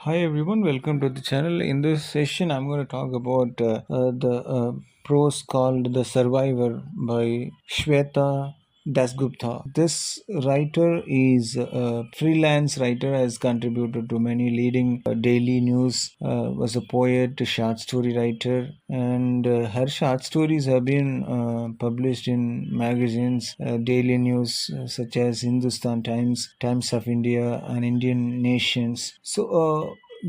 Hi everyone, welcome to the channel. In this session, I'm going to talk about the prose called The Survivor by Shweta Dasgupta. This writer is a freelance writer, has contributed to many leading daily news, was a poet, a short story writer, and her short stories have been published in magazines, daily news such as Hindustan Times, Times of India, and Indian Nations.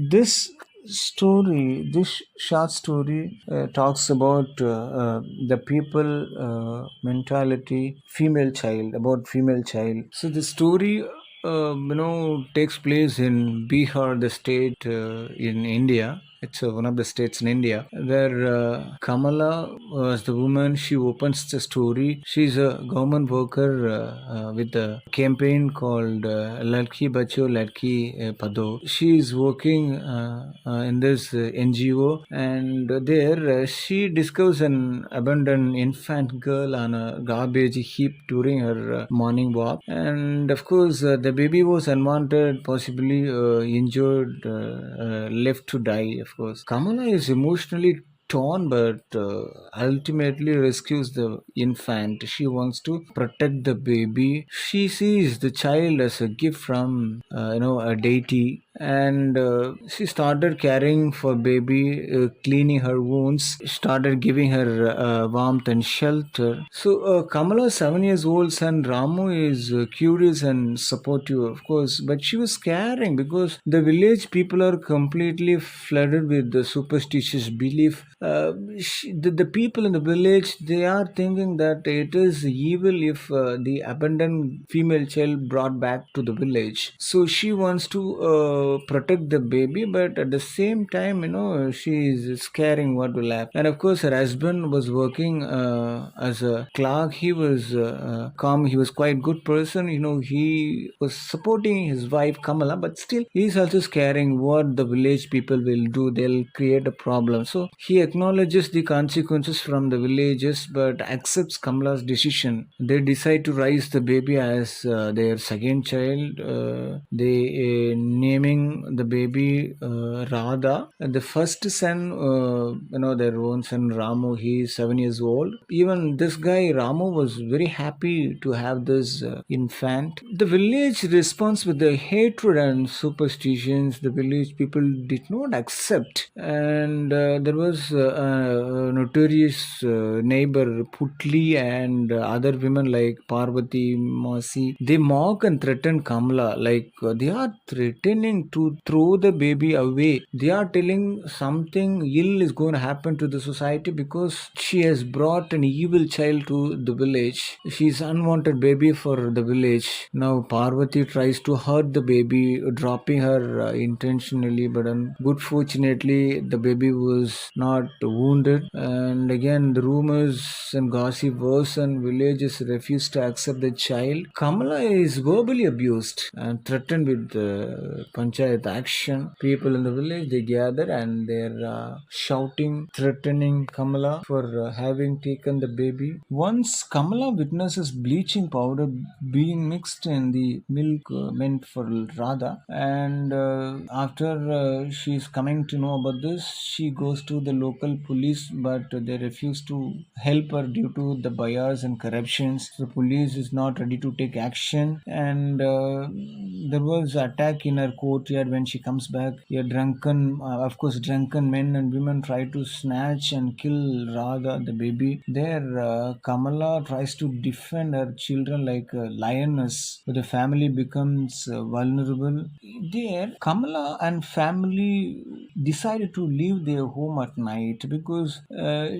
This this short story talks about the people mentality, about female child. So the story takes place in Bihar, the state in India. It's one of the states in India where Kamala was the woman. She opens the story. She's a government worker with a campaign called Ladki Bacho Ladki Pado. She is working in this NGO, and there she discovers an abandoned infant girl on a garbage heap during her morning walk. And of course, the baby was unwanted, possibly injured, left to die. Of course, Kamala is emotionally torn but ultimately rescues the infant. She wants to protect the baby. She sees the child as a gift from a deity, and she started caring for baby, cleaning her wounds, started giving her warmth and shelter. Kamala's 7 years old son Ramu is curious and supportive, of course, but she was caring because the village people are completely flooded with the superstitious belief. The people in the village, they are thinking that it is evil if the abandoned female child brought back to the village. So she wants to protect the baby, but at the same time, she is scaring what will happen. And of course, her husband was working as a clerk. He was calm. He was quite good person. He was supporting his wife Kamala, but still, he is also scaring what the village people will do. They'll create a problem. So he acknowledges the consequences from the villages, but accepts Kamala's decision. They decide to raise the baby as their second child. They naming the baby Radha. And the first son, their own son Ramu, he is 7 years old. Even this guy Ramu was very happy to have this infant. The village responds with the hatred and superstitions. The village people did not accept, and there was a notorious neighbor Putli and other women like Parvati, Masi. They mock and threaten Kamala, like they are threatening to throw the baby away. They are telling something ill is going to happen to the society because she has brought an evil child to the village. She's unwanted baby for the village. Now Parvati tries to hurt the baby, dropping her intentionally, but good fortunately the baby was not wounded. And again, the rumors and gossip worsen. Villagers refuse to accept the child. Kamala is verbally abused and threatened with panchayat action. People in the village, they gather and they're shouting, threatening Kamala for having taken the baby. Once Kamala witnesses bleaching powder being mixed in the milk meant for Radha, and after she's coming to know about this, she goes to the local police, but they refuse to help her due to the bias and corruptions. The police is not ready to take action, and there was attack in her courtyard when she comes back. Of course, drunken men and women try to snatch and kill Radha, the baby. There, Kamala tries to defend her children like a lioness, but the family becomes vulnerable. There, Kamala and family decided to leave their home at night because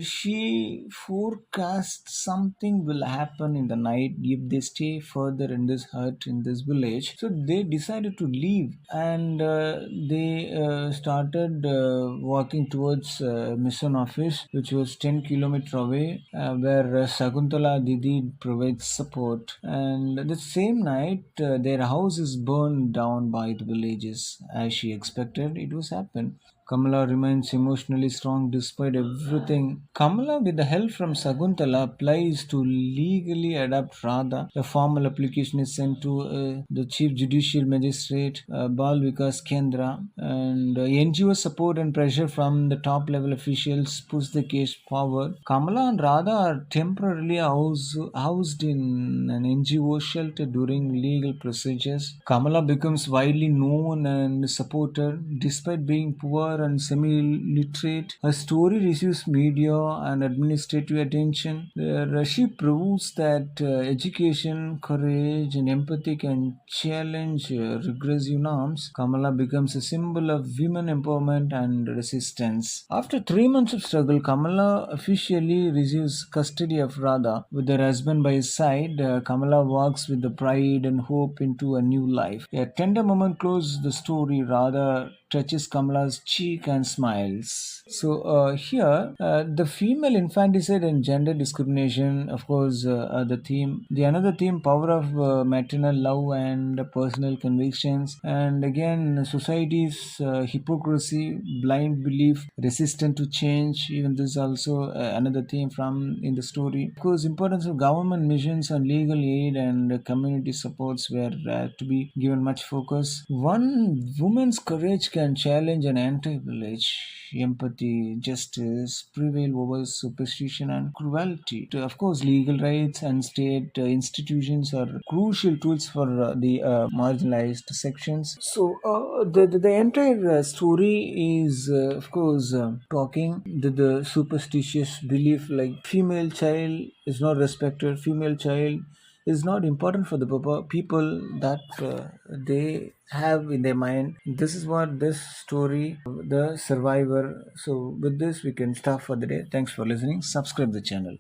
she forecasts something will happen in the night if they stay further in this hut in this village. So they decided to leave, and they started walking towards mission office, which was 10 kilometers away, where Sakuntala Didi provides support. And the same night, their house is burned down by the villagers, as she expected. It was happened. Kamala remains emotionally strong despite everything. Kamala, with the help from Saguntala, applies to legally adopt Radha. A formal application is sent to the Chief Judicial Magistrate, Bal Vikas Kendra, and NGO support and pressure from the top level officials push the case forward. Kamala and Radha are temporarily housed in an NGO shelter during legal procedures. Kamala becomes widely known and supported despite being poor and semi-literate. Her story receives media and administrative attention. She proves that education, courage, and empathy can challenge regressive norms. Kamala becomes a symbol of women empowerment and resistance. After 3 months of struggle, Kamala officially receives custody of Radha. With her husband by his side, Kamala walks with the pride and hope into a new life. A tender moment closes the story. Radha touches Kamala's cheek and smiles. So here, the female infanticide and gender discrimination, of course, are the theme. The another theme, power of maternal love and personal convictions, and again, society's hypocrisy, blind belief, resistant to change. Even this is also another theme from in the story. Of course, importance of government missions and legal aid and community supports were to be given much focus. One woman's courage can challenge an anti-village. Empathy, justice prevail over superstition and cruelty. Of course, legal rights and state institutions are crucial tools for the marginalized sections. So, the entire story is, of course, talking the superstitious belief like female child is not respected, female child is not important for the people that they have in their mind. This is what this story, the survivor. So with this we can stop for the day. Thanks for listening. Subscribe the channel.